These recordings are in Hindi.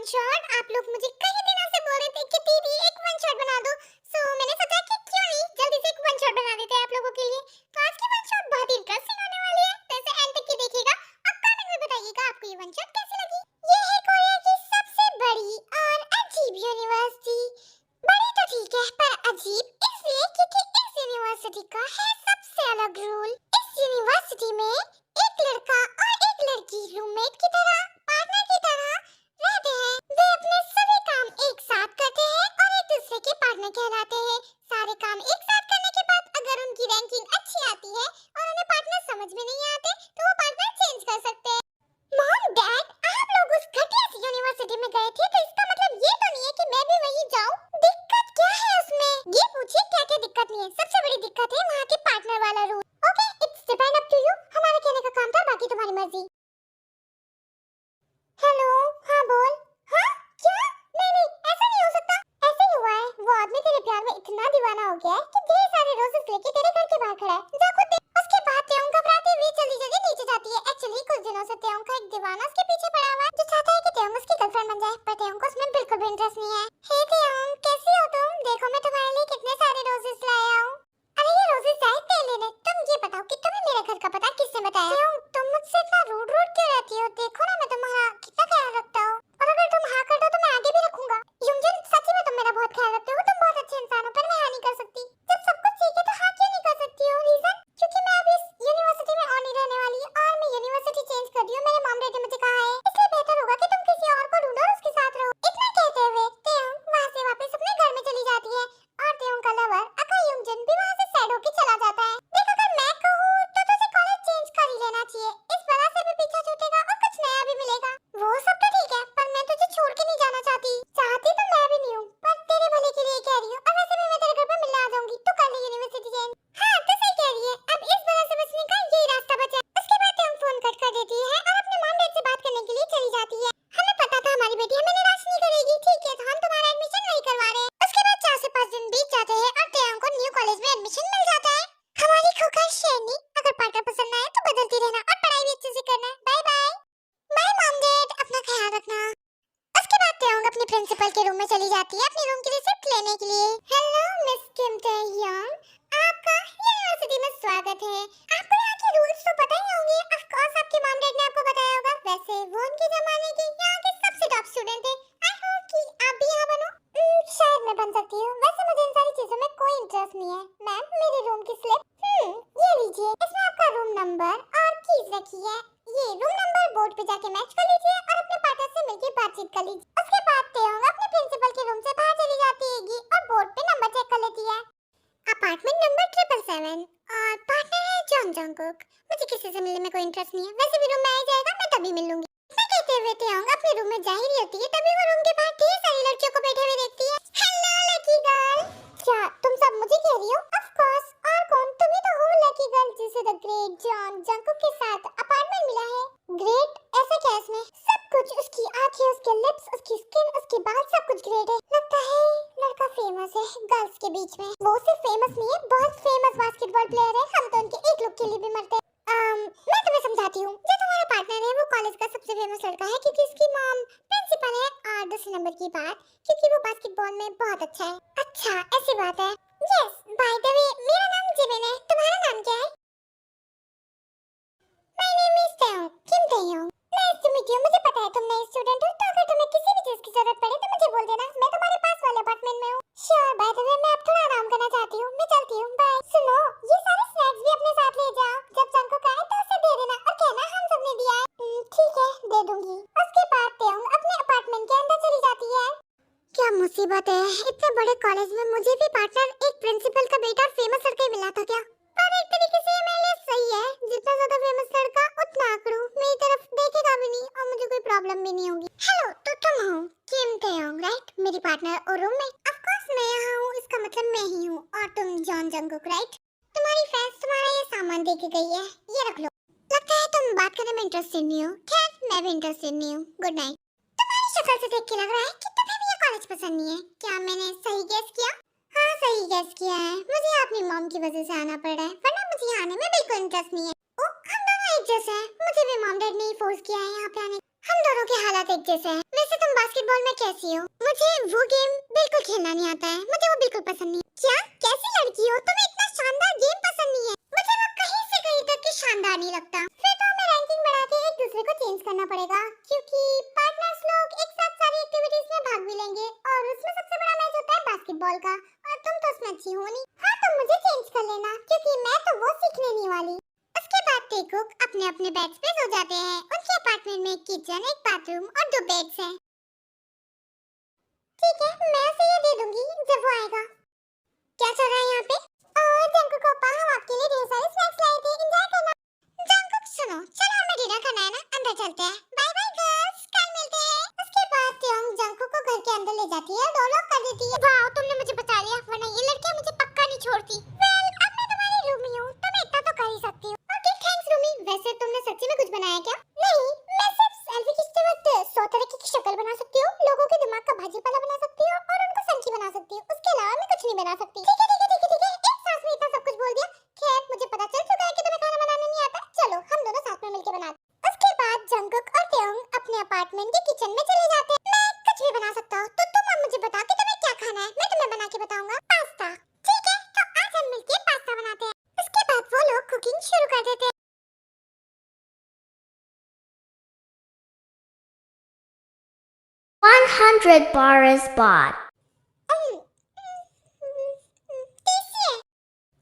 One shot. आप लोग मुझे कई दिनों से बोल रहे थे कि दीदी एक वन शॉट बना दो, सो मैंने सोचा कि क्यों नहीं जल्दी से एक वन शॉट बना देते हैं आप लोगों के लिए। तो आज की वन शॉट बहुत इंटरेस्टिंग होने वाली है, तो इसे एंड तक के देखिएगा और कमेंट में बताइएगा आपको ये वन शॉट कैसी लगी। ये है कोरिया की सबसे बड़ी और अजीब यूनिवर्सिटी। बड़ी तो ठीक है पर अजीब इसलिए क्योंकि इस यूनिवर्सिटी का है सबसे अलग रूल। इस यूनिवर्सिटी में एक लड़का और एक लड़की रूममेट की तरह, पार्टनर की तरह रहते हैं। वे अपने सभी काम एक साथ करते हैं और एक दूसरे के पार्टनर कहलाते हैं। सारे काम एक साथ करने के बाद अगर उनकी रैंकिंग अच्छी आती है और उन्हें पार्टनर समझ में नहीं आते तो वो पार्टनर चेंज कर सकते हैं। मॉम डैड, आप लोग उस घटिया सी यूनिवर्सिटी में गए थे तो इसका मतलब ये तो नहीं है कि मैं भी वहीं जाऊं। दिक्कत क्या है उसमें? ये पूछिए क्या क्या दिक्कत नहीं है। सबसे बड़ी दिक्कत है वहाँ के पार्टनर वाला rule. Okay, it's depend up to you. हमारे कहने का काम था, बाकी तुम्हारी मर्जी। हेलो, हाँ बोल। हाँ क्या? नहीं नहीं, ऐसा नहीं हो सकता। ऐसे ही हुआ है, वो आदमी तेरे प्यार में इतना दीवाना हो गया है कि ढेर सारे रोजेस लेके तेरे घर के बाहर खड़ा है। जा खुद देख। उसके बाद त्योंग घबराते हुए जल्दी जल्दी नीचे जाती है। एक्चुअली कुछ दिनों से त्योंग का एक दीवाना उसके पीछे पड़ा हुआ है जो चाहता है कि त्योंग उसकी गर्लफ्रेंड बन जाए, पर त्योंग को उसमें बिल्कुल भी इंटरेस्ट नहीं है। हे त्योंग, कैसी हो तुम? देखो मैं तुम्हारे लिए कितने सारे रोजेस लाया हूँ। अरे ये रोजेस आए थे लेने। तुम ये बताओ कि तुम्हें मेरे घर का पता किसने बताया? त्योंग, तुम मुझसे इतना रूड रूड क्यों रहती हो? देखो ना मैं तुम्हारा कितना ख्याल रखता हूँ, और अगर तुम हाँ कर दो तो मैं आगे भी रखूंगा। युंजन, सच्ची में तुम मेरा बहुत ख्याल रखते हो। तुम बहुत अच्छे इंसान हो, पर मैं हाँ नहीं कर सकती। जब सब कुछ ठीक है तो हाँ क्यों नहीं कर सकती हो? रीजन? क्योंकि मैं अभी इस यूनिवर्सिटी में और नहीं रहने वाली और मैं यूनिवर्सिटी चेंज कर रही हूँ। मेरे मॉम डैड ने मुझे कहा है, इसलिए बेहतर होगा कि तुम किसी और को ढूंढो और उसके साथ रहो। इतना कहते हुए त्योंग वहाँ से वापस अपने घर में चली जाती है और त्योंग का लवर अका युंजन भी वहाँ से सैड होके चला जाता है। देख, अगर मैं कहूँ तो तुझे कॉलेज चेंज कर ही लेना चाहिए। इस वजह से भी पीछा छूटेगा और कुछ नया भी मिलेगा। वो सब तो ठीक है, पर मैं तुझे छोड़ के नहीं जाना चाहती। चाहती तो मैं भी नहीं हूँ, पर तेरे भले के लिए कह रही हूँ। और वैसे भी मैं तेरे घर पर मिलने आ जाऊंगी, तू कर ले यूनिवर्सिटी चेंज। हाँ तो सही कह रही है, अब इस वजह से बचने का यही रास्ता बचा है। उसके बाद त्योंग फोन कट कर देती है और अपने मॉम डैड से बात करने के लिए चली जाती है। हमें पता था हमारी बेटी हमें निराश नहीं करेगी, ठीक है, तो हम तुम्हारा एडमिशन नहीं करवा रहे। उसके बाद 4 से 5 दिन बीत जाते हैं और त्योंग को न्यू कॉलेज में एडमिशन मिल जाता है। हमारी खोखा शेरनी, अगर पार्टनर पसंद आए तो बदलती रहना और पढ़ाई भी अच्छे से करना। Bye bye. Bye mom dad, अपना ख्याल रखना। उसके बाद त्योंग अपने प्रिंसिपल के रूम में चली जाती है अपनी रूम की रिसिप्ट लेने के लिए। हेलो मिस किम टैयोंग, आपका यूनिवर्सिटी में स्वागत है। आपको यहाँ के रूल्स तो पता ही होंगे। ऑफ कोर्स आपके मॉम डैड ने आपको बताया होगा। वैसे वो उनके जमाने के यहाँ के सबसे टॉप स्टूडेंट थे। आई होप कि आप भी यहाँ बनो। शायद मैं बन सकती हूँ। वैसे मुझे इन सारी चीजों में कोई इंटरेस्ट नहीं है। मैम, मेरी रूम की स्लिप ये लीजिए। इसमें आपका रूम नंबर और कीज रखी है। ये रूम नंबर बोर्ड पे जाके मैच कर लीजिए और अपने पार्टनर से मिलकर बातचीत कर लीजिए। उसके बाद त्योंग अपने प्रिंसिपल के रूम से बाहर चली जाती है और बोर्ड पे नंबर चेक कर लेती है। अपार्टमेंट नंबर 777 और पार्टनर है जॉन जंगकुक। मुझे किसी से मिलने में कोई इंटरेस्ट नहीं है। वैसे भी रूम में आ जाएगा, मैं तभी मिल लूंगी। मैं कहते हुए त्योंग अपने रूम में जा ही रही होती है, तभी वो रूम के बाहर ढेर सारी लड़कियों को बैठे हुए देखती है। Hello lucky girl. क्या तुम सब मुझे कह रही हो? ऑफ कोर्स, और कौन? तुम ही तो हो लकी गर्ल जिसे द ग्रेट जॉन जंगकुक के साथ अपार्टमेंट मिला है। ग्रेट? ऐसा क्या है इसमें? सब कुछ, उसकी आंखें, उसके लिप्स, उसकी स्किन, उसके बाल, सब कुछ ग्रेट है। लगता है लड़का फेमस है गर्ल्स के बीच में। वो सिर्फ फेमस नहीं है, बहुत फेमस बास्केटबॉल प्लेयर है। हम तो उनके एक लुक के लिए भी मरते हैं। मैं तुम्हें समझाती हूँ। जो तुम्हारा पार्टनर है वो कॉलेज का सबसे फेमस लड़का है क्योंकि उसकी मॉम प्रिंसिपल है। और दूसरे नंबर की बात, क्योंकि वो बास्केटबॉल में बहुत अच्छा है। अच्छा, ऐसी बात है। यस, बाय द वे मेरा नाम जिमिन है। तुम्हारा नाम क्या है? My name is Taeyong, Kim Taeyong. Nice to meet you. मुझे पता है तुम नए स्टूडेंट हो, तो अगर तुम्हें किसी भी चीज की जरूरत पड़े तो मुझे बोल देना। मैं तुम्हारे पास वाले अपार्टमेंट में हूँ। श्योर। बाय द वे मैं अब थोड़ा आराम करना चाहती हूँ, मैं चलती हूँ। बाय। सुनो, ये सारे स्नैक्स भी अपने साथ ले जाओ। जब जंगकुक आए तो उसे दे देना और कहना हम सबने दिया है। ठीक है, दे दूंगी। उसके बाद त्योंग अपने अपार्टमेंट के अंदर चली जाती है। क्या मुसीबत है, इतने बड़े कॉलेज में मुझे भी पार्टनर एक प्रिंसिपल का बेटा और फेमस लड़का ही मिला था क्या? पर एक तरीके से ये मेरे लिए सही है। जितना ज्यादा फेमस लड़का उतना आंकड़ू मेरी तरफ देखेगा भी नहीं और मुझे कोई प्रॉब्लम भी नहीं होगी। हेलो, तो तुम हो किम टैयोंग राइट? मेरी पार्टनर और रूममेट। ऑफ कोर्स मैं यहाँ हूँ, इसका मतलब मैं ही हूँ। और तुम जॉन जंगकुक राइट? तुम्हारी फ्रेंड्स तुम्हारा ये सामान दे के गई है, ये रख लो। लगता है तुम बात करने में इंटरेस्टेड नहीं हो। खैर, मैं भी इंटरेस्टेड नहीं हूँ। Good night. तुम्हारी शक्ल से देख के लग रहा है कि तुम्हें भी ये कॉलेज पसंद नहीं है। क्या मैंने सही गेस किया? हाँ, सही गेस किया है। मुझे अपनी मॉम की वजह से आना पड़ रहा है, वरना मुझे आने में बिल्कुल इंटरेस्ट नहीं है। ओ, हम दोनों एक जैसे हैं। मुझे भी मॉम डैड ने ही फोर्स किया है यहाँ पे आने। हम दोनों के हालात एक जैसे हैं। वैसे तुम बास्केटबॉल में कैसी हो? मुझे वो गेम बिल्कुल खेलना नहीं आता है, मुझे वो बिल्कुल पसंद नहीं। क्या? कैसी लड़की हो? तुम्हें इतना शानदार गेम पसंद नहीं है? मुझे वो कहीं से कहीं तक के शानदार नहीं लगता। फिर तो हमें रैंकिंग बढ़ा के एक दूसरे को चेंज करना पड़ेगा, क्योंकि पार्टनर्स लोग एक साथ सारी एक्टिविटीज में भाग भी लेंगे और उसमें सबसे बड़ा मैच होता है बास्केटबॉल का, और तुम तो उसमें अच्छी हो नहीं। हाँ, तो मुझे चेंज कर लेना, क्योंकि मैं तो वो सीखने नहीं वाली। उसके बाद टेकुक अपने अपने बेड्स पे सो जाते हैं। उनके अपार्टमेंट में एक किचन, एक बाथरूम और 2 बेड्स हैं। ठीक है, मैं उसे ये दे दूंगी जब वो आएगा। क्या चल रहा है यहाँ पे? और जंकुक ओपा, हम आपके लिए ढेर सारे स्नैक्स लाए थे, एंजॉय करना। जंकुक सुनो, चलो हमें डिनर करना है ना, अंदर चलते हैं। बाय बाय गर्ल्स, कल मिलते हैं। उसके बाद त्योंग जंकुक को घर के अंदर ले जाती है और डोर लॉक कर देती है। वाह, तुमने मुझे बचा लिया, वरना ये लड़कियां मुझे पक्का नहीं छोड़ती। वेल, अब मैं तुम्हारी रूमी हूँ, तुम इतना तो कर ही सकती हो। Okay, thanks Rumi. वैसे तुमने सच्ची में कुछ बनाया क्या? नहीं, मैं सिर्फ सेल्फी खींचते वक्त 100 तरह की शक्ल बना सकती हूँ, लोगों के दिमाग का भाजीपाला बना सकती हूँ और उनको सनकी बना सकती हूँ। उसके अलावा मैं कुछ नहीं बना सकती। ठीक है ठीक है ठीक है ठीक है, एक सांस में इतना सब कुछ बोल दिया। खैर, मुझे पता चल चुका है कि तुम्हें खाना बनाना नहीं आता। चलो हम दोनों साथ में मिलकर बनाते हैं। उसके बाद जंकुक और त्योंग अपने अपार्टमेंट के किचन में चले जाते हैं। मैं कुछ भी बना सकता हूँ, तो तुम अब मुझे बताओ कि तुम्हें क्या खाना है, मैं तुम्हें बना के बताऊंगा। पास्ता। ठीक है, तो आज हम मिलकर पास्ता बनाते हैं। उसके बाद वो लोग कुकिंग शुरू कर देते हैं। 100 baht bought. टेस्टी है।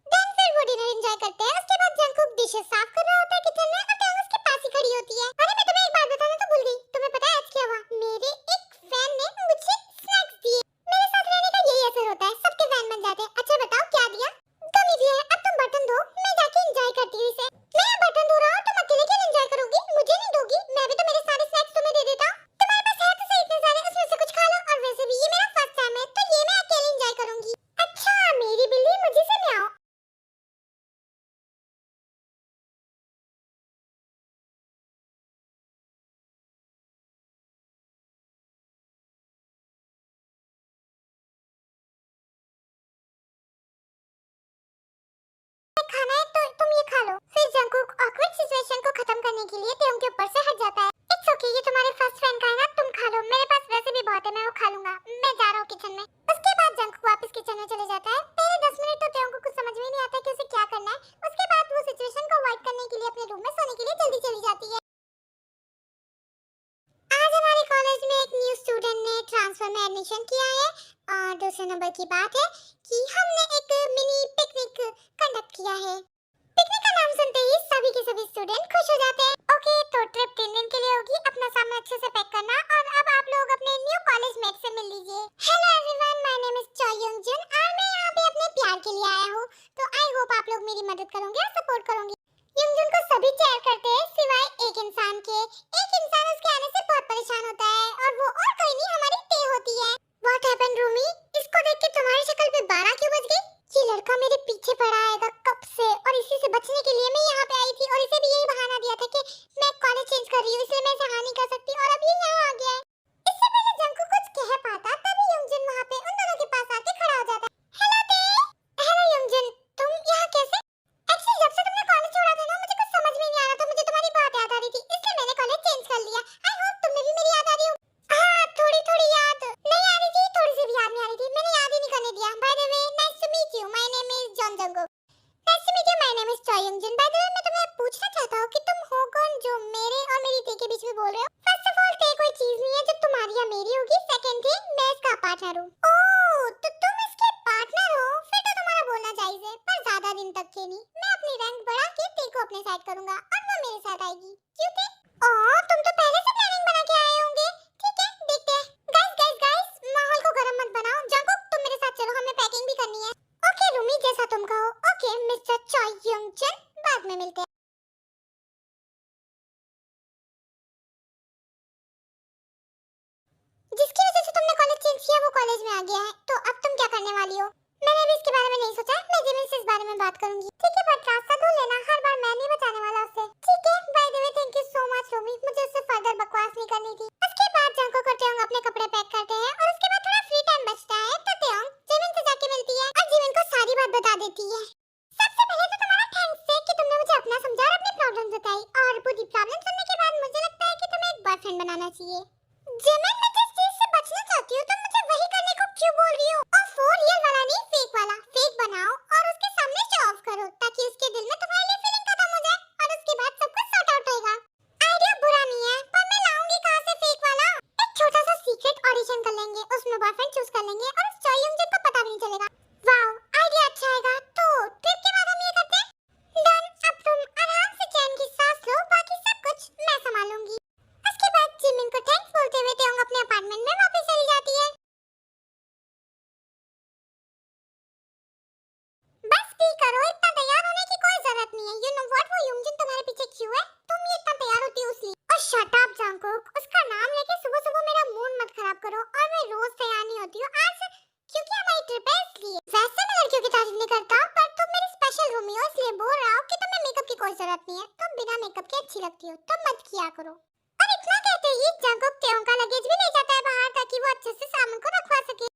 देन फिर वो डिनर एंजॉय करते हैं। उसके बाद जंकुक डिशेस साफ कर रहा होता है किचन में और त्योंग उसके पास ही खड़ी होती है। अरे, मैं तुम्हें एक बात बताना तो भूल गई। तुम्हें पता है आज क्या हुआ? मेरे एक फैन ने मुझे स्नैक्स दिए। मेरे साथ रहने का यही असर होता है, सबके फैन बन जाते हैं। अच्छा बताओ क्या दिया? गमी दिया है। अब तुम बर्तन धो, मैं जाके एंजॉय करती हूँ इसे। मैं यहाँ बर्तन धो रहा हूँ, तुम अकेले क्या एंजॉय करोगी? मुझे नहीं दोगी? मैं भी तो मेरे सारे स्नैक्स तुम्हें दे देता हूँ। तुम्हारे पास है तो सही इतने सारे, उसमें से कुछ खा लो। और वैसे भी ये मेरा फर्स्ट टाइम है, तो ये मैं अकेले एंजॉय करूंगी। अच्छा, मेरी बिल्ली मुझे से म्याऊं। खाना है तो तुम ये खा लो। फिर जंकुक ऑकवर्ड सिचुएशन को खत्म करने के लिए त्योंग के ऊपर से हट जाता है। इट्स ओके, ये तुम्हारे फर्स्ट फ्रेंड का है ना, तुम खा लो। मेरे पास वैसे भी बहुत है, मैं वो खा लूंगा। मैं जा रहा हूँ किचन में। उसके बाद जंकुक वापस किचन में चले जाता है। पहले 10 मिनट तो त्योंग को कुछ समझ में नहीं आता कि उसे क्या करना है। उसके बाद वो सिचुएशन को अवॉइड करने के लिए अपने रूम में सोने के लिए जल्दी चली जाती है। आज हमारे कॉलेज में एक न्यू स्टूडेंट ने ट्रांसफर में एडमिशन किया है। और दूसरे नंबर की बात है कि हमने एक मिनी पिकनिक कंडक्ट किया है। पिकनिक का नाम सुनते ही सभी के सभी स्टूडेंट खुश हो जाते हैं। ओके, तो ट्रिप 3 दिन के लिए होगी। अपना सामान अच्छे से पैक करना और अब आप लोग अपने न्यू कॉलेज मेट से मिल लीजिए। Hello everyone, my name is Choi Yongjun और मैं यहाँ पे अपने प्यार के लिए आया हूँ। तो आई होप आप लोग मेरी मदद करोगे और सपोर्ट करोगे। योंगजुन को सभी चेयर करते हैं सिवाय एक इंसान के। एक इंसान उसके आने से बहुत परेशान होता है और वो और कोई नहीं, हमारी ते होती है। What happened Rumi? इसको देख के तुम्हारी शक्ल पे 12 क्यों बज गई? ये लड़का मेरे पीछे पड़ा आएगा कब से, और इसी से बचने के लिए मैं यहाँ पे आई थी और इसे भी यही बहाना दिया था कि मैं कॉलेज चेंज कर रही हूँ, इसलिए मैं इसे हाँ नहीं कर सकती, और अब ये यहाँ आ गया है। इससे पहले जंकुक कुछ कह पाता तभी योंगजुन वहाँ पे उन दोनों के पास आके खड़ा हो जाता है। हेलो ते। हेलो योंगजुन, तुम यहाँ कैसे? एक्चुअली जब से तुमने कॉलेज छोड़ा था ना, मुझे कुछ समझ में नहीं आ रहा था। मुझे तुम्हारी बात याद आ रही थी, इसलिए मैंने कॉलेज चेंज कर लिया। आई होप तुम्हें भी मेरी याद आ रही हो। हाँ, थोड़ी थोड़ी याद नहीं आ रही थी, थोड़ी सी भी याद नहीं आ रही थी। मैंने याद ही नहीं करने दिया। By the way, nice to meet you, my name is Jeon Jungkook. Nice to meet you, my name is Choi Yeonjun. By the way, मैं तुम्हें पूछना चाहता हूँ कि तुम हो कौन जो मेरे और मेरी ते के बीच में बोल रहे हो? फर्स्ट ऑफ ऑल, ते कोई चीज नहीं है जो तुम्हारी या मेरी होगी। सेकंड थिंग, मैं इसका पार्टनर हूँ। ओह, तो तुम इसके पार्टनर हो? फिर तो तुम्हारा बोलना जायज है, पर ज्यादा दिन तक के नहीं। मैं अपनी रैंक बढ़ा के ते को अपने साइड करूंगा और वो मेरे साथ आएगी। क्यों ते? ओह, तुम तो पहले से प्लानिंग बना के आए होंगे। ठीक है, देखते हैं। गाइस गाइस गाइस, माहौल को गरम मत बनाओ। जंकुक, तुम मेरे साथ चलो, हमें पैकिंग भी करनी है। ओके रूमी, जैसा तुम कहो। ओके मिस्टर चॉय योंगजुन, बाद में मिलते हैं। जिसकी वजह से तुमने कॉलेज चेंज किया वो कॉलेज में आ गया है, तो अब तुम क्या करने वाली हो? मैंने अभी इसके बारे में नहीं सोचा। मैं जिमिन से इस बारे में बात करूंगी। ठीक है, बट रास्ता ढूंढ लेना, हर बार मैं नहीं बचाने वाला उससे। ठीक है, bye the way thank you so much Rumi, मुझे उससे फर्दर बकवास नहीं करनी थी। उसके बाद जंकुक और त्योंग अपने कपड़े पैक करते हैं और उसके बाद थोड़ा फ्री टाइम बचता है तो त्योंग जिमिन से जाके मिलती है और जिमिन को सारी बात बता देती है। सबसे पहले तो तुम्हारा थैंक्स है कि तुमने मुझे अपना समझा और अपनी प्रॉब्लम बताई, और पूरी प्रॉब्लम सुनने के बाद मुझे लगता है कि तुम्हें एक बॉयफ्रेंड प्लान बनाना चाहिए। जिमिन, मैं जिस चीज से बचना चाहती हूँ तुम मुझे वही करने को क्यों बोल रही हो? और फोर रियल वाला नहीं, फेक वाला। फेक बनाओ और उसके सामने शो ऑफ करो ताकि उसके दिल में तुम्हारे लिए फीलिंग खत्म हो जाए और उसके बाद सब कुछ सॉर्ट आउट होएगा। आइडिया बुरा नहीं है, पर मैं लाऊंगी कहाँ से फेक वाला? एक छोटा सा सीक्रेट ऑडिशन कर लेंगे, उसमें बॉयफ्रेंड चूज कर लेंगे और उस चॉयंग को पता भी नहीं चलेगा। वाओ, आइडिया अच्छा आएगा। तो ट्रिप के बाद हम ये करते हैं। डन। अब तुम आराम से चैन की सांस लो, बाकी सब कुछ मैं संभालूंगी। उसके बाद जिमिन को थैंक्स बोलते हुए तेओंग अपने अपार्टमेंट में वापस चली जाती है। बस भी करो, इतना तैयार होने की कोई जरूरत नहीं है। यू नो व्हाट, वो युंगजिन तुम्हारे पीछे क्यों है? तुम ये इतना तैयार होती हो उसलिए। और शट अप जंगकुक, उसका नाम लेके सुबह सुबह मेरा मूड मत खराब करो। और मैं रोज तैयार नहीं होती हूँ, आज क्योंकि हमारी ट्रिप है इसलिए। वैसे मैं लड़कियों की तारीफ नहीं करता, पर तुम मेरी स्पेशल रूमी हो इसलिए बोल रहा हूँ कि तुम्हें मेकअप की कोई जरूरत नहीं है। तुम बिना मेकअप के अच्छी लगती हो, तुम मत किया करो। और इतना कहते ही जंगकुक तेओंग का लगेज भी ले जाता है बाहर ताकि वो अच्छे से सामान को रखवा सके।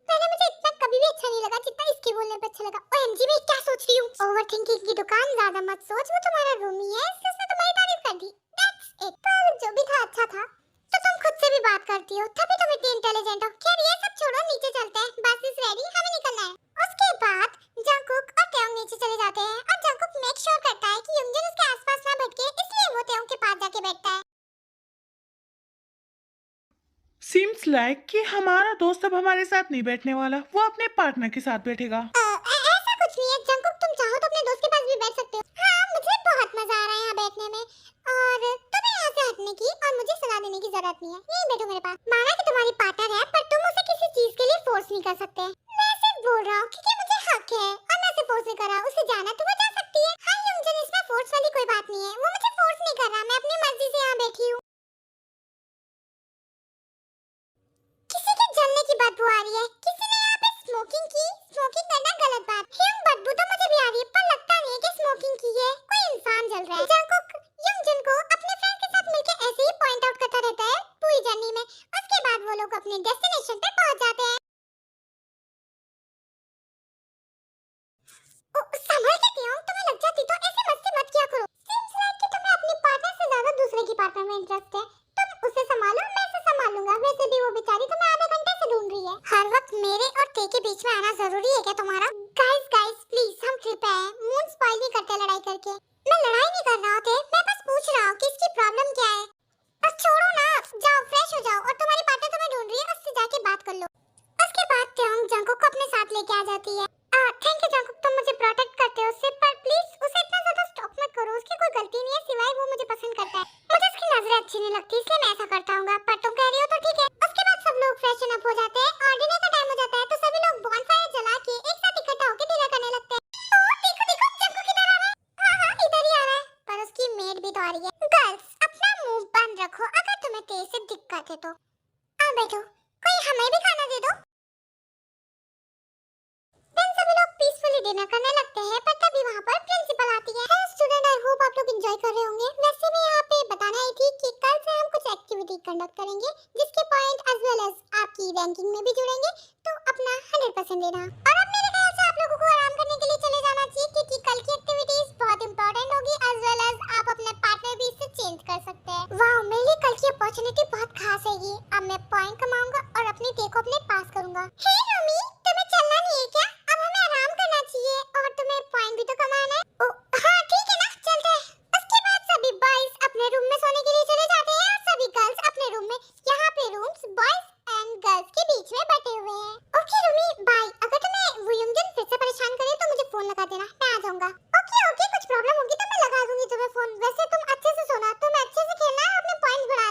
पहले मुझे इतना कभी भी अच्छा नहीं लगा जितना इसके बोलने पे अच्छा लगा। ओएमजी, मैं क्या सोच रही हूँ? ओवरथिंकिंग की दुकान, ज्यादा मत सोच। वो तुम्हारा रूम ही है, उसने तुम्हारी तारीफ कर दी। That's it. पर जो भी था अच्छा था। तो तुम खुद से भी बात करती हो, तभी तुम इतनी इंटेलिजेंट हो। खैर ये सब छोड़ो, नीचे चलते हैं। बस इज रेडी, हमें निकलना है। उसके बाद जंगकुक और तेओंग नीचे चले जाते हैं और जंगकुक मेक श्योर करता है कि युंगजिन उसके आसपास ना भटके, इसलिए वो तेओंग के पास जाके बैठता है। सीम्स लाइक कि हमारा दोस्त अब हमारे साथ नहीं बैठने वाला, वो अपने पार्टनर के साथ बैठेगा। ऐसा कुछ नहीं है जंगकुक, तुम चाहो तो अपने दोस्त के पास भी बैठ सकते हो। हाँ, मुझे बहुत मजा आ रहा है यहाँ बैठने में। और तुम्हें यहाँ से हटने की और मुझे सलाह देने की जरूरत नहीं है। यहीं बैठो मेरे पास। माना कि तुम्हारी पार्टनर है, पर तुम उसे किसी चीज के लिए फोर्स नहीं कर सकते। मैं सिर्फ बोल रहा हूँ क्योंकि मुझे हक है और मैं उसे फोर्स नहीं कर रहा। उसे जाना तो वो जा सकती है। हाँ युंगजिन, इसमें फोर्स वाली कोई बात नहीं है। वो मुझे फोर्स नहीं कर रहा, मैं अपनी मर्जी से यहाँ बैठी हूँ। किसी के जलने की बदबू आ रही है। किसी ने यहाँ पे स्मोकिंग की। स्मोकिंग करना गलत बात है। बदबू तो मुझे भी आ रही है, पर लगता नहीं है कि स्मोकिंग की है। कोई इंसान जल रहा है। जंगकुक युंगजिन को अपने फ्रेंड के साथ मिलकर ऐसे ही पॉइंट आउट करता रहता है पूरी जर्नी में। उसके बाद वो लोग अपने डेस्टिनेशन पे पहुंच जाते हैं। संभल के तेओंग, तुम्हें लग जाती तो ऐसे मस्ती मत किया करो। सीम्स लाइक कि तुम्हें अपनी पार्टनर से ज्यादा दूसरे की पार्टनर में इंटरेस्ट है। तुम उसे संभालो, मैं इसे संभालूंगा। वैसे भी वो बेचारी तुम्हें आधे घंटे से ढूंढ रही है। हर वक्त मेरे और ते के बीच में आना जरूरी है क्या तुम्हारा? गाइस प्लीज, हम ट्रिप पे हैं। मूड स्पॉइल नहीं करते लड़ाई करके। मैं लड़ाई नहीं कर रहा थे, मैं बस पूछ रहा हूँ कि इसकी प्रॉब्लम क्या है। और छोड़ो ना, जाओ फ्रेश हो जाओ और तुम्हारी पार्टनर तुम्हें ढूंढ रही है, उससे जाके बात कर लो। उसके बाद तेओंग जंगकुक को अपने साथ लेके आ जाती है। थैंक यू जंगकुक, तुम मुझे प्रोटेक्ट करते हो उससे, पर प्लीज उसे इतना ज्यादा स्टॉप मत करो। उसकी कोई गलती नहीं है सिवाय वो मुझे पसंद करता है। मुझे उसकी नजरें अच्छी नहीं लगती इसलिए मैं ऐसा करता हूँ, पर तुम कह रही हो तो ठीक है। उसके बाद सब लोग फ्रेशन अप हो जाते हैं और डिनर का टाइम हो जाता है, तो सभी लोग बॉनफायर जला के एक साथ इकट्ठा होकर डिनर करने लगते हैं। ओह देखो देखो, जंगकुक किधर आ रहा है? हाँ इधर ही आ रहा है, पर उसकी मेड भी तो आ रही है। गर्ल्स अपना मुंह बंद रखो, अगर तुम्हें तेज से दिक्कत है तो। आ बैठो, कोई हमें भी खाना दे दो। देन सभी लोग पीसफुली डिनर करने लगते हैं, पर तभी वहाँ पर प्रिंसिपल आती है। हेलो स्टूडेंट, आई होप आप लोग एंजॉय कर रहे होंगे। वैसे मैं यहाँ पे बताना आई थी कि कल से हम कुछ एक्टिविटी कंडक्ट करेंगे जिसके पॉइंट एज वेल एज आपकी रैंकिंग में भी जुड़ेंगे, तो अपना 100% देना। और अब मेरे ख्याल से आप लोगों को आराम करने के लिए चले जाना चाहिए क्योंकि कल की एक्टिविटीज बहुत इंपॉर्टेंट होगी, एज वेल एज आप अपने पार्टनर भी इससे चेंज कर सकते हैं। वाओ, मेरे लिए कल की अपॉर्चुनिटी बहुत खास हैगी। अब मैं पॉइंट कमाऊंगा और अपनी डे को अपने पास करूंगा। हे रोमी, तुम्हें चलना नहीं है क्या? अब हमें आराम करना चाहिए और तुम्हें पॉइंट भी तो कमाना है। हाँ ठीक है ना, चलते हैं। उसके बाद सभी बॉयज अपने रूम में सोने के लिए चले जाते हैं और सभी गर्ल्स अपने रूम में। यहाँ पे रूम्स बॉयज एंड गर्ल्स के बीच में बटे हुए हैं। Okay Rumi, bye. अगर तुम्हें वो युंगजिन फिर से परेशान करे तो मुझे फोन लगा देना, मैं आ जाऊंगा। ओके कुछ प्रॉब्लम होगी तो मैं लगा दूंगी तुम्हें फोन। वैसे तुम अच्छे से सोना, तुम्हें अच्छे से खेलना है और अपने पॉइंट्स बढ़ा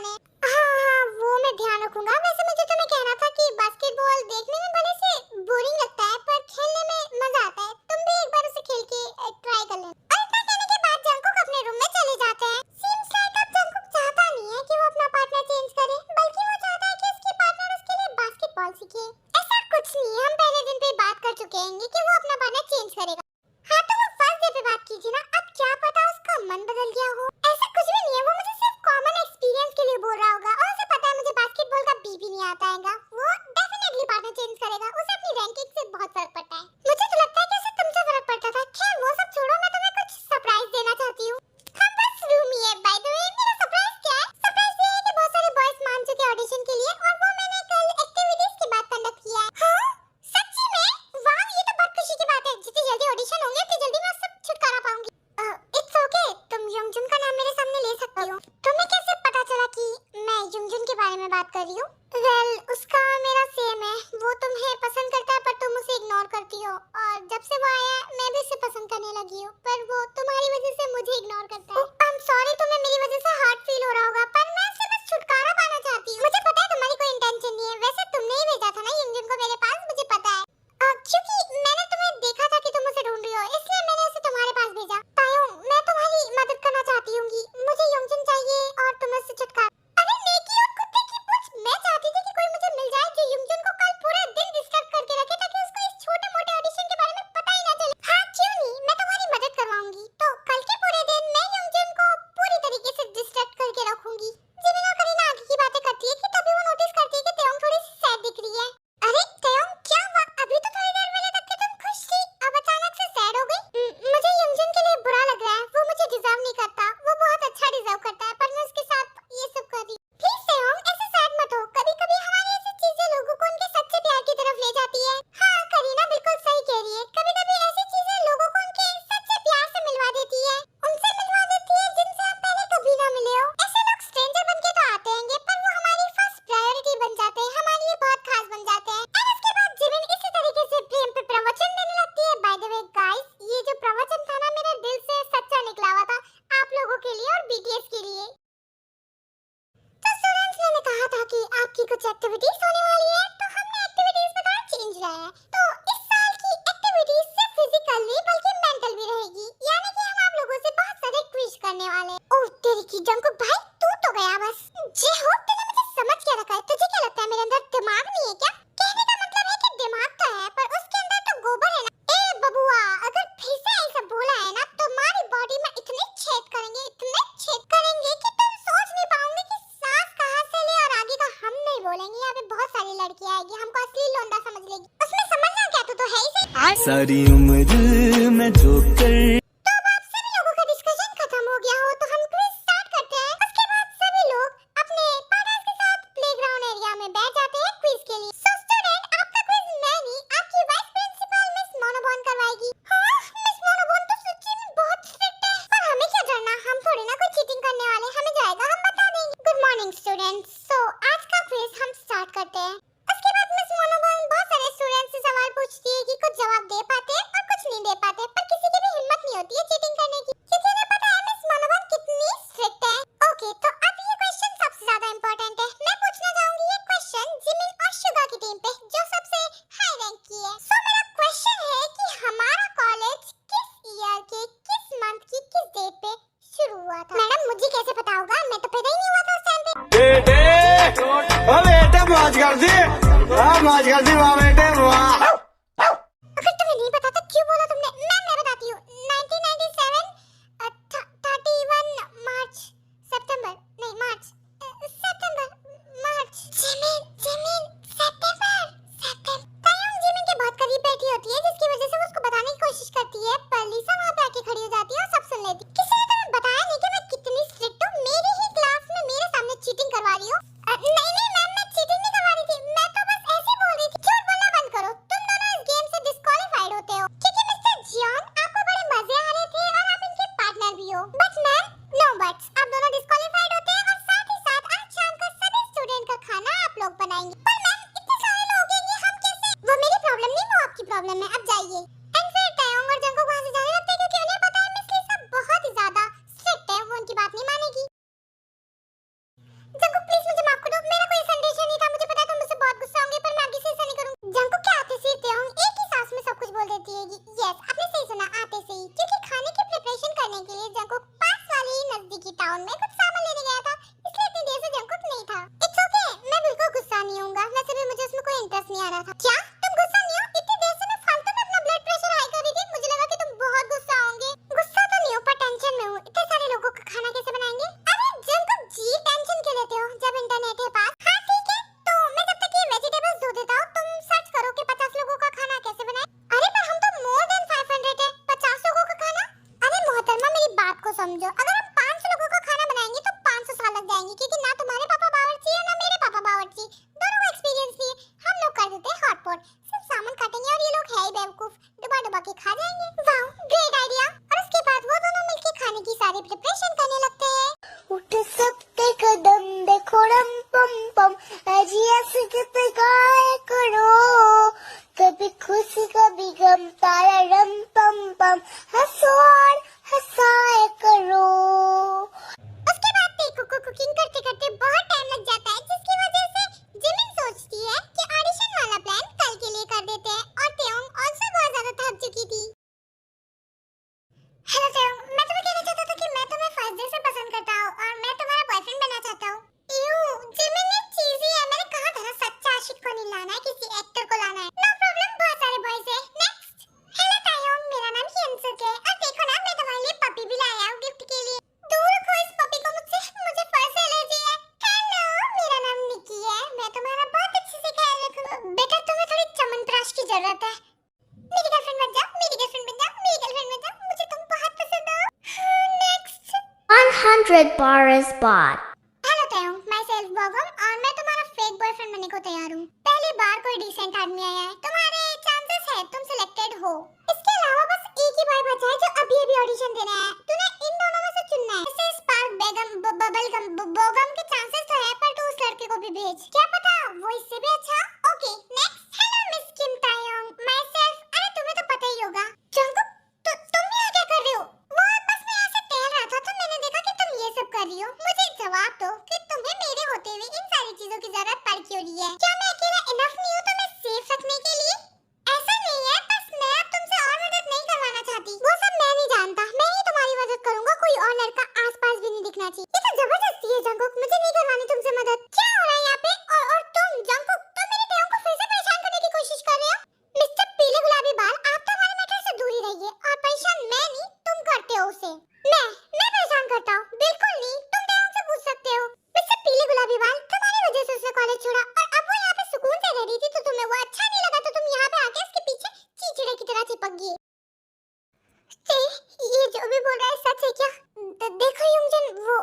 में बात कर रही हूँ। वेल, उसका मेरा सेम है। वो तुम्हें पसंद करता है पर तुम उसे इग्नोर करती हो, और जब से वो आया है मैं भी उसे पसंद करने लगी हूँ, पर वो तुम्हारी वजह से मुझे इग्नोर करता है। आई एम सॉरी, तुम्हें मेरी वजह से हर्ट फील हो रहा होगा, पर मैं उससे बस छुटकारा पाना चाहती हूँ। मुझे पता है तुम्हारी कोई इंटेंशन नहीं है। वैसे तुमने ही भेजा था ना युंगजुन को मेरे पास, मुझे पता है। क्योंकि मैंने तुम्हें देखा था कि तुम उसे ढूंढ रही हो, इसलिए मैंने उसे तुम्हारे पास भेजा। तायोंग, मैं तुम्हारी मदद करना चाहती हूँ। मुझे युंगजुन चाहिए और तुम्हें उससे छुटकारा। अरे नेकी और कुत्ते की पूंछ, मैं चाहती थी कि कोई मुझे मिल जाए जो युंगजुन को कल पूरा दिन डिस्टर्ब करके रखे, ताकि उसको इस छोटे-मोटे ऑडिशन के बारे में पता ही ना चले। हाँ क्यों नहीं, मैं तुम्हारी मदद करवाऊंगी। तो कल के पूरे दिन मैं युंगजुन को पूरी तरीके से डिस्ट्रैक्ट करके रखूंगी। जिमिन और करीना आगे की बातें करती है कि तभी वो नोटिस करती है कि तायोंग थोड़ी सी सैड दिख रही है। अरे तायोंग, क्या हुआ? अभी तो थोड़ी देर पहले तक तुम खुश थी, अब अचानक से सैड हो गई। मुझे युंगजुन के लिए बुरा लग रहा है। वो मुझे डिजर्व नहीं करता। वो बहुत अच्छा डिजर्व करता है, पर मैं उसके साथ ये सब कर रही हूँ। प्लीज तायोंग, ऐसे सैड मत हो। कभी-कभी हमारी ऐसी चीजें लोगों को उनके सच्चे प्यार की तरफ ले जाती है। हाँ, करीना बिल्कुल सही कह रही है। कभी-कभी ऐसी चीजें लोगों को उनके सच्चे प्यार से मिलवा देती है, उनसे मिलवा देती है जिनसे आप पहले कभी ना मिले हो। ऐसे लोग स्ट्रेंजर बनके तो आते हैं, पर वो हमारी फर्स्ट प्रायोरिटी बन जाते हैं, हमारे लिए बहुत खास बन जाते हैं। और उसके बाद जिमिन इसी तरीके से प्रेम पे प्रवचन देने लगती है। बाय द वे गाइस, ये जो प्रवचन था ना, मेरे दिल से सच्चा निकला हुआ था, आप लोगों के लिए और बीटीएस के लिए। तो स्टूडेंट्स, मैंने कहा था कि आपकी कुछ एक्टिविटीज होने वाली है, तो हमने एक्टिविटीज में थोड़ा चेंज लाया है। तो इस साल की एक्टिविटीज सिर्फ फिजिकल नहीं बल्कि मेंटल भी रहेगी, यानी कि हम आप लोगों से बहुत सारे क्विज करने वाले हैं। ओह तेरी की जंकुक भाई, तू तो गया बस। जे हो, तूने मुझे समझ क्या रखा है? तुझे क्या लगता है मेरे अंदर दिमाग नहीं है क्या? कहने का मतलब है कि दिमाग तो है, पर उसके अंदर तो गोबर है ना। ए बबुआ, अगर फिर से ऐसा बोला है ना, तुम्हारी बॉडी में इतने छेद करेंगे कि तुम सोच नहीं पाओगे कि सांस कहाँ से ले, और आगे का हम नहीं बोलेंगे। यहाँ पे बहुत सारी लड़कियां आएगी, हमको असली लोंडा समझ लेगी। उसमें समझना क्या, तू तो है ही सही। सारी उम्र मैं जो कर तो अब आप सभी लोगों का डिस्कशन खत्म हो गया हो, तो हम क्विज स्टार्ट करते हैं। उसके बाद सभी लोग अपने पार्टनर्स के साथ प्लेग्राउंड एरिया में बैठ जाते हैं क्विज के लिए। सो स्टूडेंट, आपका क्विज मैं नहीं, आपकी वाइस प्रिंसिपल मिस मोनोबॉन करवाएगी। हाँ, मिस मोनोबॉन तो सच्ची में बहुत स्ट्रिक्ट है, पर हमें क्या डरना, हम थोड़ी ना कोई चीटिंग करने वाले। हमें जाएगा, हम बता देंगे। Good morning students. सो आज का क्विज हम स्टार्ट करते हैं। उसके बाद मिस मोनोबॉन बहुत सारे स्टूडेंट्स से सवाल पूछती है कि कुछ जवाब दे पाते हैं और कुछ नहीं दे पाते, पर किसी की भी हिम्मत नहीं होती है चीटिंग करने की, क्योंकि उन्हें पता है मिस मोनोबॉन कितनी स्ट्रिक्ट है। ओके, तो अब ये क्वेश्चन सबसे ज्यादा इंपॉर्टेंट है। मैं पूछना चाहूंगी ये क्वेश्चन जिमिन और शुगा की टीम पे, जो सबसे हाई रैंक की है। सो मेरा क्वेश्चन है कि हमारा कॉलेज किस ईयर के किस मंथ की किस डेट पे शुरू हुआ था? मैडम, मुझे कैसे पता होगा? मैं तो पैदा ही नहीं हुआ था उस टाइम पे। बेटे मौज कर दी, मौज कर दी वाह बेटे वाह। अगर तुम्हें नहीं पता तो क्यों बोला तुमने? मैं बताती हूँ। 1997 31 मार्च सितंबर नहीं मार्च सितंबर मार्च जिमिन सितंबर। तायोंग जिमिन के बहुत करीब बैठी होती है, जिसकी वजह से वो उसको बताने की कोशिश करती है, पर लीसा वहाँ पे आके खड़ी हो जाती है और सब सुन लेती है। किसी ने तुम्हें बताया नहीं कि मैं कितनी स्ट्रिक्ट हूँ? मेरी ही क्लास में मेरे सामने चीटिंग करवा रही हो? नहीं मैम, मैं चीटिंग नहीं करवा रही थी, मैं तो बस ऐसे बोल रही थी। झूठ बोलना बंद करो, तुम दोनों इस गेम से डिस्क्वालीफाइड होते हो, क्योंकि मिस्टर जियोंग आपको बड़े मजे आ रहे थे और आप इनके पार्टनर भी हो। बट मैम, नो बट्स, आप दोनों डिस्क्वालीफाइड होते हैं, और साथ ही साथ आज शाम का सभी स्टूडेंट का खाना आप लोग बनाएंगे। पर मैम, इतने सारे लोग हैं, ये हम कैसे? वो मेरी प्रॉब्लम नहीं, वो आपकी प्रॉब्लम है। अब जाइए। एंड फिर तायोंग और जंकुक वहां से जाने लगते हैं, क्योंकि उन्हें पता है मिस लीसा बहुत ही ज्यादा स्ट्रिक्ट है, वो उनकी बात नहीं मानेगी। जंकुक प्लीज मुझे माफ कर दो, मेरा कोई ऐसा इंटेंशन नहीं था। मुझे पता है तुम मुझसे बहुत गुस्सा होंगे, पर मैं आगे से ऐसा नहीं करूंगी। जंकुक, क्या आते से तायोंग एक ही सांस में सब कुछ बोल देती है? यस, आपने सही सुना, आते से ही, क्योंकि खाने की प्रिपरेशन करने के लिए जंकुक पास वाले ही नजदीकी टाउन में कुछ सामान लेने गया था, इसलिए इतनी देर से जंकुक नहीं था। इट्स ओके, मैं बिल्कुल गुस्सा नहीं होऊंगा। वैसे भी मुझे उसमें कोई इंटरेस्ट नहीं आ रहा था। क्या तुम गुस्सा नहीं हो? इतनी देर से मैं फालतू में अपना ब्लड प्रेशर हाई कर रही थी, मुझे लगा कि तुम बहुत गुस्सा होंगे। गुस्सा तो नहीं हो, पर टेंशन में हूँ। इतने सारे लोगों का खाना कैसे बनाएंगे? अरे जंकुक जी, टेंशन क्यों लेते हो जब इंटरनेट है पास? हाँ ठीक है, तो मैं जब तक ये वेजिटेबल्स धो देता हूँ, तुम सर्च करो कि 50 लोगों का खाना कैसे बनाए। अरे पर हम तो मोर देन 500 है, 50 लोगों का खाना? अरे मोहतरमा, मेरी बात को समझो। अगर हम 500 लोगों का खाना बनाएंगे तो 500 साल लग जाएंगे, क्योंकि ना तुम्हारे पापा बावर्ची है ना मेरे पापा बावर्ची, दोनों को एक्सपीरियंस नहीं है। हम लोग कर देते हैं हॉटपॉट, सिर्फ सामान काटेंगे और ये लोग है ही बेवकूफ, डुबा के खा जाएंगे। Wow, great idea. और उसके बाद वो दोनों मिलके खाने की सारी प्रिपरेशन करने लगते हैं। उठ सकते कदम देखो रंपो पम पम, अजी ऐसे कितने गाया करो, कभी खुशी कभी गम, तारा रम पम पम, हंसो और हंसाया करो। उसके बाद टेकू को कुकिंग करते करते बहुत टाइम लग जाता है, जिसकी वजह से जिमिन सोचती है कि ऑडिशन वाला प्लान कल के लिए कर देते हैं, और तेयोंग ऑल्सो बहुत ज्यादा थक चुकी थी। हेलो तेयोंग, मैं तुम्हें कहना चाहता था कि मैं तुम्हें फर्स्ट डे से पसंद करता हूँ और मैं तुम्हारा बॉयफ्रेंड बनना चाहता हूँ। जिमिन ने चीजी है, मैंने कहा था ना सच्चा आशिक को नहीं लाना है, किसी एक्टर को लाना है। नो प्रॉब्लम, बहुत सारे बॉयज हैं। नेक्स्ट। हेलो तायोंग, मेरा नाम हियनसुक है और देखो ना मैं तुम्हारे लिए पपी भी लाया हूँ गिफ्ट के लिए। दूर रखो इस पपी को मुझसे, मुझे फर से एलर्जी है। हेलो, मेरा नाम निकी है, मैं तुम्हारा बहुत अच्छे से ख्याल रखूंगा। बेटा तुम्हें थोड़ी च्यवनप्राश की जरूरत है। मेरी गर्लफ्रेंड बन जाओ, मेरी गर्लफ्रेंड बन जाओ, मेरी गर्लफ्रेंड बन जाओ, मुझे तुम बहुत पसंद हो। नेक्स्ट। 100 Paris bot. हेलो तायोंग, मैं सेल्फ बॉगम और मैं तुम्हारा फेक बॉयफ्रेंड बनने को तैयार हूँ। पहली बार कोई डिसेंट आदमी आया है, तुम्हारे चांसेस है तुम सिलेक्टेड हो। इसके अलावा बस एक ही बॉय बचा है जो अभी अभी ऑडिशन देना है, तुम्हें इन दोनों में से चुनना है। इससे स्पार्क बेगम बबल गम बोगम के चांसेस तो है, पर तू उस लड़के को भी भेज, क्या पता वो इससे भी अच्छा। Okay next. Hello miss Kim Taeyong, myself. अरे तुम्हें तो पता ही होगा। जंगकुक, तुम यहाँ क्या कर रहे हो? वो बस मैं यहाँ से टहल रहा था तो मैंने देखा कि तुम ये सब कर रही हो। मुझे जवाब दो कि तुम्हें मेरे होते हुए इन सारी चीजों की जरूरत पड़ क्यों रही है? क्या मैं अकेला इनफ नहीं हूँ तुम्हें सेफ रखने के लिए? ऐसा नहीं है, बस मैं अब तुमसे और मदद नहीं करवाना चाहती। वो सब मैं नहीं जानता, मैं ही तुम्हारी मदद करूंगा, कोई और लड़का आसपास भी नहीं दिखना चाहिए। ये तो जबरदस्ती है जंगकुक, मुझे नहीं करवानी तुमसे मदद। क्या हो रहा है यहाँ पे? और तुम जंगकुक, तुम मेरे तेयोंग को फिर से परेशान करने की कोशिश कर रहे हो? मिस्टर पीले गुलाबी बाल, आप तो हमारे मैटर से दूर ही रहिए, और परेशान मैं नहीं तुम करते हो उसे। मैं परेशान करता हूँ? बिल्कुल नहीं, तुम तेयोंग से पूछ सकते हो। मिस्टर पीले गुलाबी बाल, तुम्हारी वजह से उसने कॉलेज छोड़ा और अब वो यहाँ पे सुकून से रह रही थी, तो तुम्हें वो अच्छा नहीं लगा तो तुम यहाँ पे आके उसके पीछे चीचड़े की तरह चिपक गई। ये जो भी बोल रहा है सच है क्या? देखो युंगजन, वो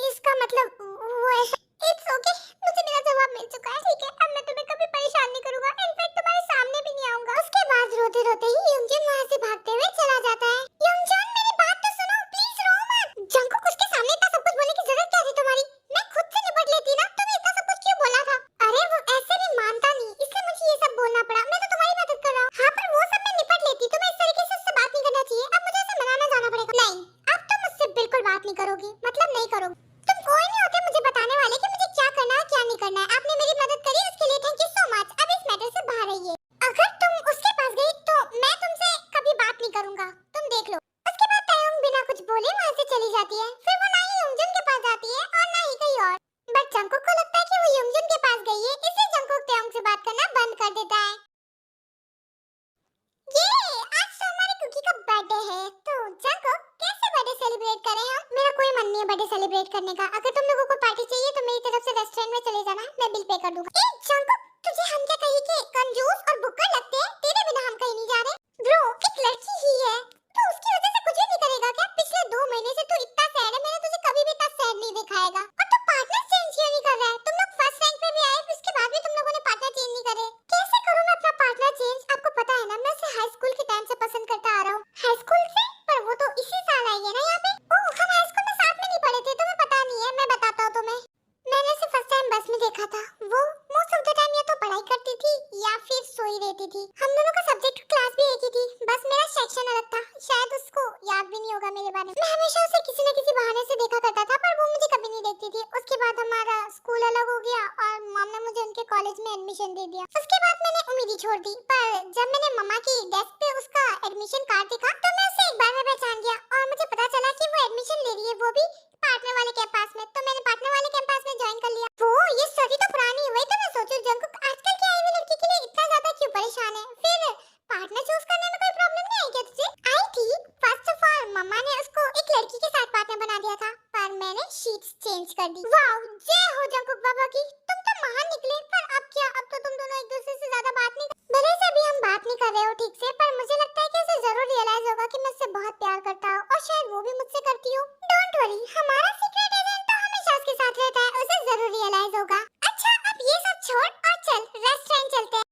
इसका मतलब वो ऐसा। इट्स ओके, मुझे मेरा जवाब मिल चुका है, ठीक है? अब मैं तुम्हें कभी परेशान नहीं करूंगा, इनफैक्ट तुम्हारे सामने भी नहीं आऊंगा। उसके बाद रोते रोते ही युंगजन वहाँ से भागते हुए चला जाता है। युंगजन मेरी बात तो सुनो, प्लीज रो मत। जंगकुक, उसके सामने इतना सब कुछ बोलने की जरूरत क्या थी तुम्हारी? मैं खुद से निपट लेती ना, तुम्हें इतना सब कुछ क्यों बोला था? अरे वो ऐसे भी मानता नहीं, इसलिए मुझे ये सब बोलना पड़ा। मैं तो तुम्हारी मदद कर रहा हूँ। हाँ पर वो सब मैं निपट लेती, तुम्हें इस तरीके से उससे बात नहीं करना चाहिए। अब मुझे उसे मनाना जाना पड़ेगा। नहीं, अब तुम मुझसे बिल्कुल बात नहीं करोगी, मतलब नहीं करोगी। तुम कोई नहीं होते मुझे बताने वाले कि मुझे क्या करना है क्या नहीं करना है। आपने मेरी मदद करी, उसके लिए थैंक यू सो मच। अब इस मैटर से बाहर रहिए। अगर तुम उसके पास गई तो मैं तुमसे कभी बात नहीं करूंगा, तुम देख लो। उसके बाद तायोंग बिना कुछ बोले वहाँ से चली जाती है। फिर वो ना ही युंगजन के पास जाती है और ना ही कहीं और। बट जंगकुक को लगता है कि वो युंगजन के पास गई है, इसलिए जंगकुक तायोंग से बात करना बंद कर देता है। ये आज तो हमारे कुकी का बर्थडे है, तो जंगकुक कैसे बर्थडे सेलिब्रेट करें हम? मेरा कोई मन नहीं है बर्थडे सेलिब्रेट करने का। अगर तुम लोगों को पार्टी चाहिए तो मेरी तरफ से रेस्टोरेंट में चले जाना, मैं बिल पे कर दूंगा। ए जंगकुक, तुझे हम क्या कहीं के कंजूस और बुक्कड़ लगते हैं? तेरे बिना हम कहीं नहीं जा रहे। ब्रो, एक लड़की ही है, तो उसकी वजह से कुछ भी नहीं करेगा क्या? पिछले 2 महीने से तू इतना सैड है, मैंने तुझे कभी भी इतना सैड नहीं दिखाएगा। और तू पार्टनर चेंज क्यों नहीं कर रहा है? तुम लोग फर्स्ट रैंक पे भी आए, उसके बाद भी तुम लोगों ने पार्टनर चेंज नहीं करे। कैसे करूं मैं अपना पार्टनर चेंज? आपको पता है ना, मैं उसे हाई स्कूल के टाइम से पसंद करता आ रहा हूँ। हाई स्कूल से? पर वो तो इसी साल आई है ना यहाँ पे। ओह, हम हाई स्कूल में साथ में नहीं पढ़े थे, तुम्हें पता नहीं है, मैं बताता हूँ तुम्हें। मैंने उसे फर्स्ट टाइम बस में देखा था। वो मोस्ट ऑफ द टाइम या तो पढ़ाई करती थी या फिर सोई रहती थी। हम दोनों का सब्जेक्ट क्लास भी एक ही थी, बस मेरा सेक्शन अलग था। शायद उसको याद भी नहीं होगा मेरे बारे में। मैं हमेशा उसे किसी न किसी बहाने से देखा करता था, पर वो मुझे कभी नहीं देखती थी। उसके बाद हमारा स्कूल अलग हो गया और मॉम ने मुझे उनके कॉलेज में एडमिशन दे दिया। उसके बाद मैंने उम्मीद ही छोड़ दी, पर जब मैंने मम्मा की डेस्क पे उसका एडमिशन कार्ड देखा तो मैं उसे एक बार में पहचान गया और मुझे पता चला कि वो एडमिशन ले रही है, वो भी पार्टनर वाले कैंपस में। तो मैंने पार्टनर वाले कैंपस में ज्वाइन कर लिया। वो ये स्टोरी तो पुरानी हुई, तो मैं सोचूं जंगकुक आजकल की आई हुई लड़की के लिए इतना ज्यादा क्यों परेशान है? फिर पार्टनर चूज करने में कोई प्रॉब्लम नहीं आई क्या तुझे? आई थी। फर्स्ट ऑफ ऑल मम्मा ने उसको एक लड़की के साथ पार्टनर बना दिया था, पर मैंने शीट्स चेंज कर दी। वाओ, जय हो जंगकुक बाबा की, तुम तो महान निकले। पर अब क्या, अब तो तुम दोनों एक दूसरे से ज्यादा बात नहीं भले से अभी हम बात नहीं कर रहे हो ठीक से, पर मुझे लगता है कि उसे जरूर रियलाइज होगा कि मैं उससे बहुत प्यार करता हूँ, और शायद वो भी मुझसे करती हो। डोंट वरी, हमारा सीक्रेट एजेंट तो हमेशा उसके साथ रहता है, उसे जरूर रियलाइज होगा। अच्छा, अब ये सब छोड़ और चल रेस्टोरेंट चलते हैं।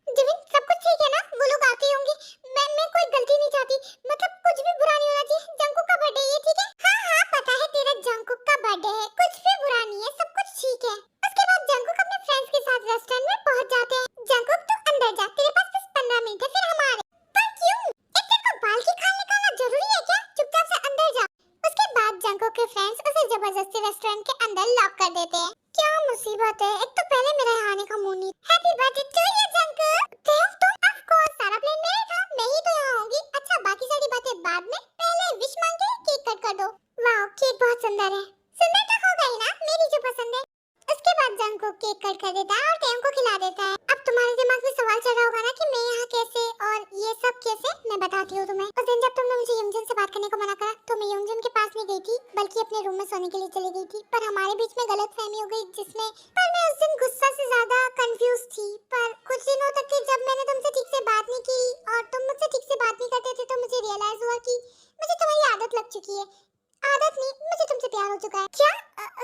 जिमिन, सब कुछ ठीक है ना? वो लोग आते होंगे, मैं कोई गलती नहीं चाहती, मतलब कुछ भी बुरा नहीं होना चाहिए। जंगकुक का बर्थडे है, ठीक है? हाँ हाँ, पता है तेरा जंगकुक का बर्थडे है, कुछ भी बुरा नहीं है, सब कुछ ठीक है। उसके बाद जंगकुक अपने फ्रेंड्स के साथ रेस्टोरेंट में पहुंच जाते हैं। जंगकुक तू अंदर जा, तेरे पास बस 15 मिनट है फिर हमारे। पर क्यों? एक तेरे को बाल की खाल निकालना जरूरी है क्या? चुपचाप से अंदर जा। उसके बाद जंगकुक के फ्रेंड्स उसे जबरदस्ती रेस्टोरेंट के अंदर लॉक कर देते हैं। क्या मुसीबत है, एक तो पहले मेरा यहाँ आने का मूड नहीं। Happy birthday to you Jungkook. तुम ऑफ कोर्स, सारा प्लान मेरा था, मैं ही तो यहाँ होंगी। अच्छा बाकी सारी बातें बाद में, पहले विश मांग के केक कट कर दो। वाओ केक बहुत सुंदर है। सुंदर तो होगा ही ना, मेरी जो पसंद है। उसके बाद जंगकुक केक कट कर देता है और तेम को खिला देता है। अब तुम्हारे दिमाग में सवाल चल रहा होगा ना कि मैं यहाँ कैसे और ये सब कैसे। मैं बताती हूँ तुम्हें। उस दिन जब तुमने मुझे युंजन से बात करने को मना करा तो मैं युंजन के पास नहीं गई थी, बल्कि अपने रूम में सोने के लिए चली गई थी। पर हमारे बीच में गलतफहमी हो गई जिसमें पर मैं उस दिन गुस्सा से ज्यादा कंफ्यूज थी। पर कुछ दिनों तक के जब मैंने तुमसे ठीक से बात नहीं की और तुम मुझसे ठीक से बात नहीं करते थे तो मुझे रियलाइज हुआ कि मुझे तुम्हारी आदत लग चुकी है। आदत नहीं, मुझे तुमसे प्यार हो चुका है। क्या?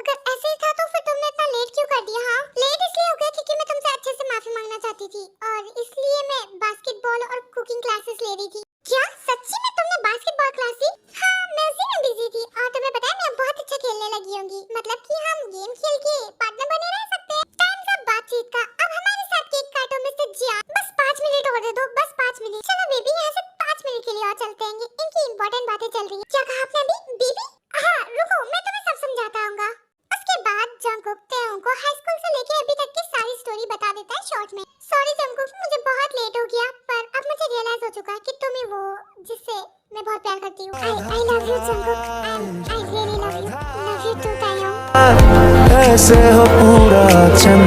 अगर ऐसे ही था तो फिर तुमने इतना लेट क्यों कर दिया? हाँ लेट इसलिए हो गया क्योंकि मैं तुमसे अच्छे से माफी मांगना चाहती थी और इसलिए मैं बास्केटबॉल और कुकिंग क्लासेस ले रही थी। क्या सच्ची में तुमने बास्केटबॉल क्लास ली? हाँ मैं उसी में बिजी थी और तुम्हें पता है मैं बहुत अच्छा खेलने लगी होंगी। मतलब कि हम गेम खेल के पार्टनर बने रह सकते हैं। टाइम का बातचीत का। अब हमारे साथ केक काटो मिस्टर जियान। बस 5 मिनट और दे दो, बस 5 मिनट। चलो बेबी यहाँ से 5 मिनट के लिए और चलते हैं। इनकी इंपॉर्टेंट बातें चल रही है। क्या कहा आपने अभी? बेबी? हाँ रुको, मैं तुम्हें सब समझाता हूँगा। उसके बाद जंगकुक तेओ को हाई स्कूल से लेके अभी तक की सारी स्टोरी बता देता है शॉर्ट में। सॉरी जंगकुक, मुझे बहुत लेट हो गया, पर अब मुझे रियलाइज हो चुका है कि तुम ही वो जिससे मैं बहुत प्यार करती हूँ। I love you Jungkook. I really love you। Love you too तायोंग। ऐसे हो पूरा चंद